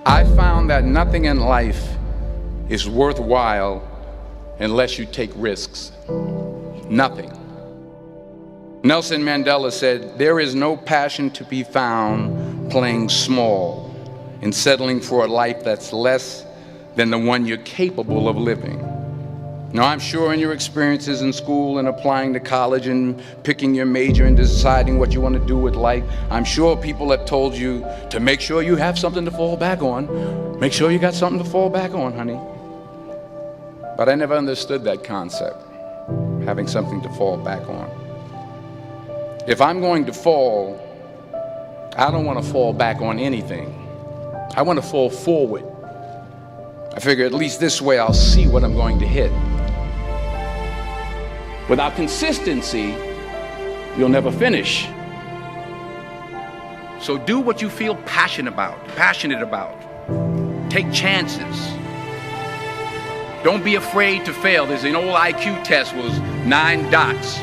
I found that nothing in life is worthwhile unless you take risks. Nothing. Nelson Mandela said, "There is no passion to be found playing small and settling for a life that's less than the one you're capable of living." Now, I'm sure in your experiences in school and applying to college and picking your major and deciding what you want to do with life, I'm sure people have told you to make sure you have something to fall back on. Make sure you got something to fall back on, honey. But I never understood that concept, having something to fall back on. If I'm going to fall, I don't want to fall back on anything. I want to fall forward. I figure at least this way I'll see what I'm going to hit. Without consistency, you'll never finish. So do what you feel passionate about. Take chances. Don't be afraid to fail. There's an old IQ test, was 9 dots,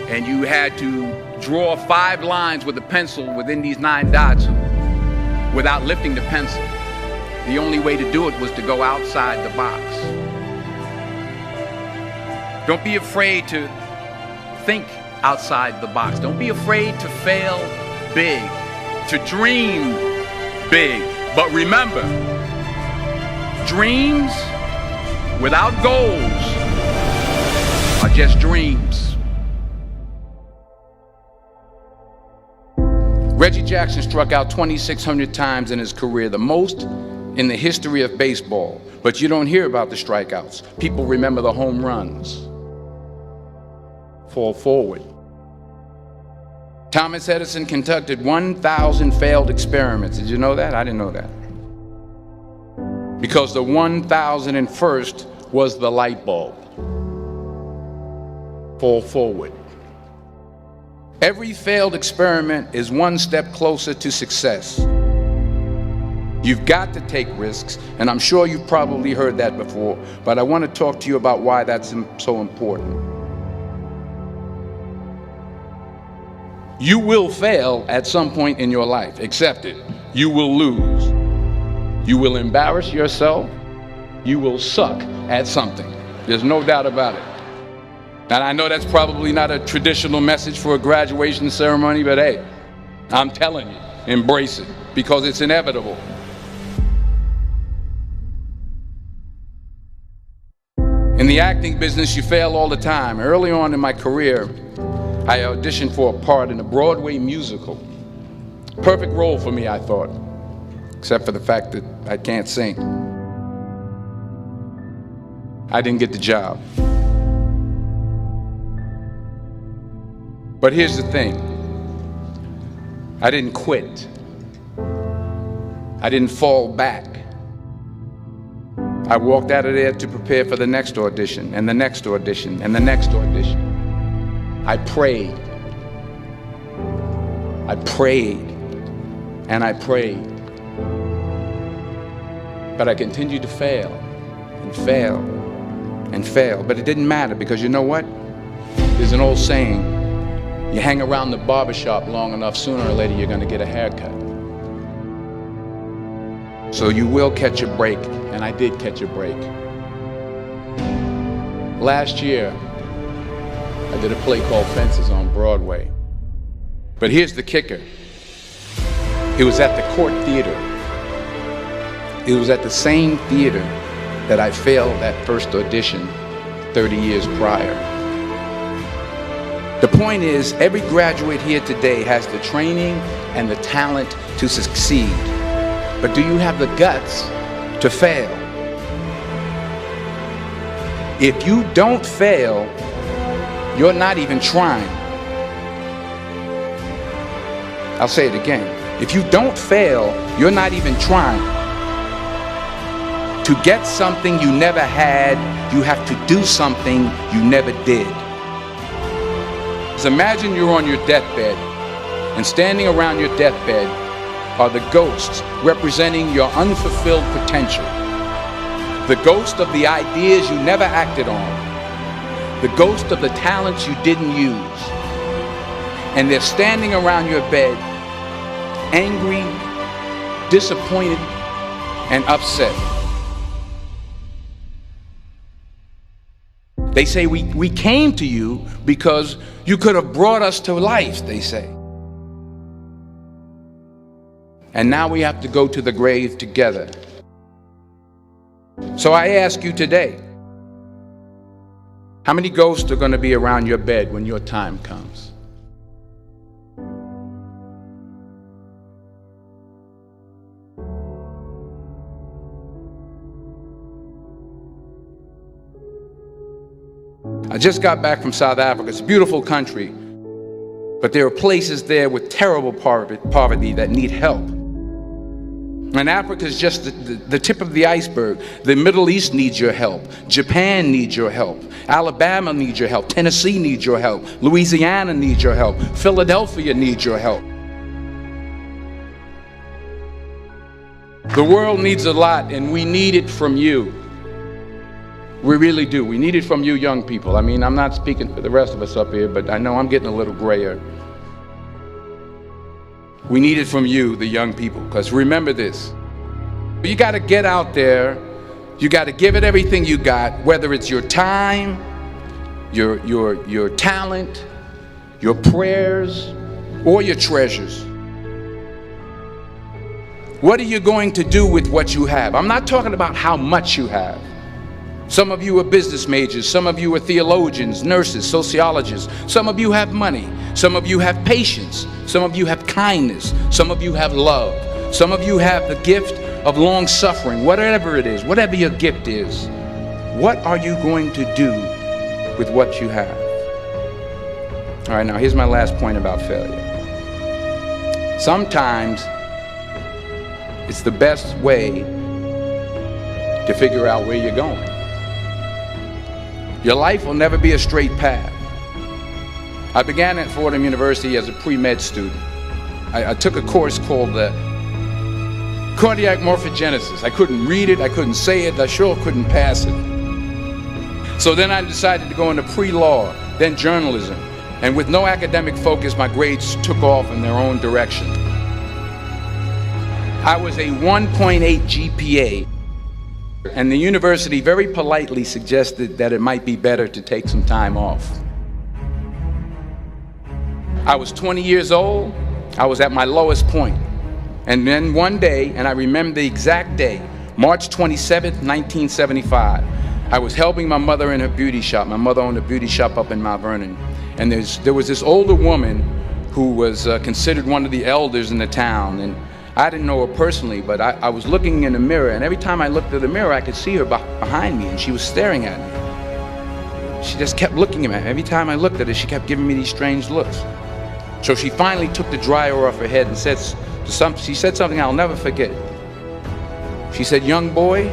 and you had to draw 5 lines with a pencil within these 9 dots without lifting the pencil. The only way to do it was to go outside the box. Don't be afraid to think outside the box. Don't be afraid to fail big, to dream big. But remember, dreams without goals are just dreams. Reggie Jackson struck out 2,600 times in his career, the most in the history of baseball. But you don't hear about the strikeouts. People remember the home runs. Fall forward. Thomas Edison conducted 1,000 failed experiments. Did you know that? I didn't know that. Because the 1,001st was the light bulb. Fall forward. Every failed experiment is one step closer to success. You've got to take risks, and I'm sure you've probably heard that before, but I want to talk to you about why that's so important. You will fail at some point in your life. Accept it. You will lose. You will embarrass yourself. You will suck at something. There's no doubt about it. And I know that's probably not a traditional message for a graduation ceremony, but hey, I'm telling you, embrace it, because it's inevitable. In the acting business, you fail all the time. Early on in my career, I auditioned for a part in a Broadway musical. Perfect role for me, I thought, except for the fact that I can't sing. I didn't get the job. But here's the thing. I didn't quit. I didn't fall back. I walked out of there to prepare for the next audition, and the next audition, and the next audition. I prayed. I prayed. And I prayed. But I continued to fail, and fail, and fail. But it didn't matter, because you know what? There's an old saying, you hang around the barbershop long enough, sooner or later you're going to get a haircut. So you will catch a break, and I did catch a break. Last year, I did a play called Fences on Broadway. But here's the kicker. It was at the Court Theater. It was at the same theater that I failed that first audition 30 years prior. The point is, every graduate here today has the training and the talent to succeed. But do you have the guts to fail? If you don't fail, you're not even trying. I'll say it again. If you don't fail, you're not even trying. To get something you never had, you have to do something you never did. So imagine you're on your deathbed, and standing around your deathbed are the ghosts representing your unfulfilled potential. The ghost of the ideas you never acted on. The ghost of the talents you didn't use. And they're standing around your bed, angry, disappointed, and upset. They say we came to you because you could have brought us to life, they say. And now we have to go to the grave together. So I ask you today, how many ghosts are going to be around your bed when your time comes? I just got back from South Africa. It's a beautiful country, but there are places there with terrible poverty that need help. And Africa is just the tip of the iceberg. The Middle East needs your help. Japan needs your help. Alabama needs your help. Tennessee needs your help. Louisiana needs your help. Philadelphia needs your help. The world needs a lot, and we need it from you. We really do. We need it from you young people. I mean, I'm not speaking for the rest of us up here, but I know I'm getting a little grayer. We need it from you, the young people, because remember this. You got to get out there. You got to give it everything you got, whether it's your time, your talent, your prayers, or your treasures. What are you going to do with what you have? I'm not talking about how much you have. Some of you are business majors. Some of you are theologians, nurses, sociologists. Some of you have money. Some of you have patience. Some of you have kindness. Some of you have love. Some of you have the gift of long suffering. Whatever it is, whatever your gift is, what are you going to do with what you have? All right, now here's my last point about failure. Sometimes it's the best way to figure out where you're going. Your life will never be a straight path. I began at Fordham University as a pre-med student. I took a course called cardiac morphogenesis. I couldn't read it, I couldn't say it, I sure couldn't pass it. So then I decided to go into pre-law, then journalism. And with no academic focus, my grades took off in their own direction. I was a 1.8 GPA. And the university very politely suggested that it might be better to take some time off. I was 20 years old. I was at my lowest point. And then one day, and I remember the exact day, March 27th, 1975, I was helping my mother in her beauty shop. My mother owned a beauty shop up in Mount Vernon. And there was this older woman who was considered one of the elders in the town. And I didn't know her personally, but I was looking in the mirror, and every time I looked at the mirror, I could see her behind me, and she was staring at me. She just kept looking at me. Every time I looked at her, she kept giving me these strange looks. So she finally took the dryer off her head and she said something I'll never forget. She said, "Young boy,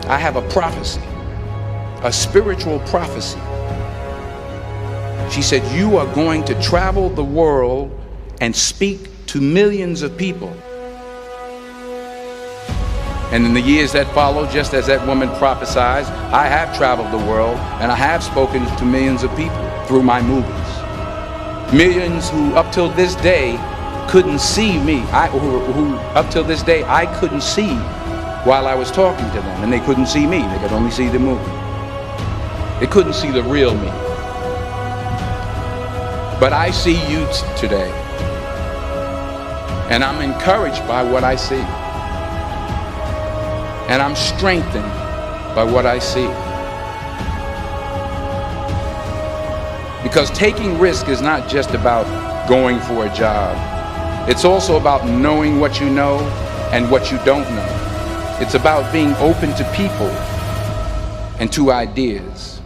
I have a prophecy, a spiritual prophecy." She said, "You are going to travel the world and speak to millions of people." And in the years that followed, just as that woman prophesied, I have traveled the world and I have spoken to millions of people through my movies. Millions who up till this day couldn't see me, who up till this day I couldn't see while I was talking to them, and they couldn't see me, they could only see the movie. They couldn't see the real me. But I see you today, and I'm encouraged by what I see. And I'm strengthened by what I see. Because taking risk is not just about going for a job. It's also about knowing what you know and what you don't know. It's about being open to people and to ideas.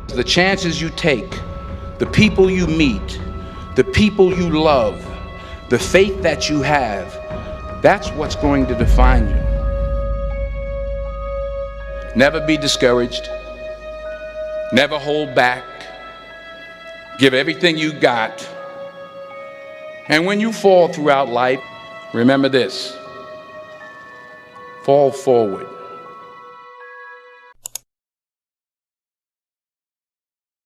The chances you take, the people you meet, the people you love, the faith that you have, that's what's going to define you. Never be discouraged. Never hold back. Give everything you got. And when you fall throughout life, remember this: fall forward.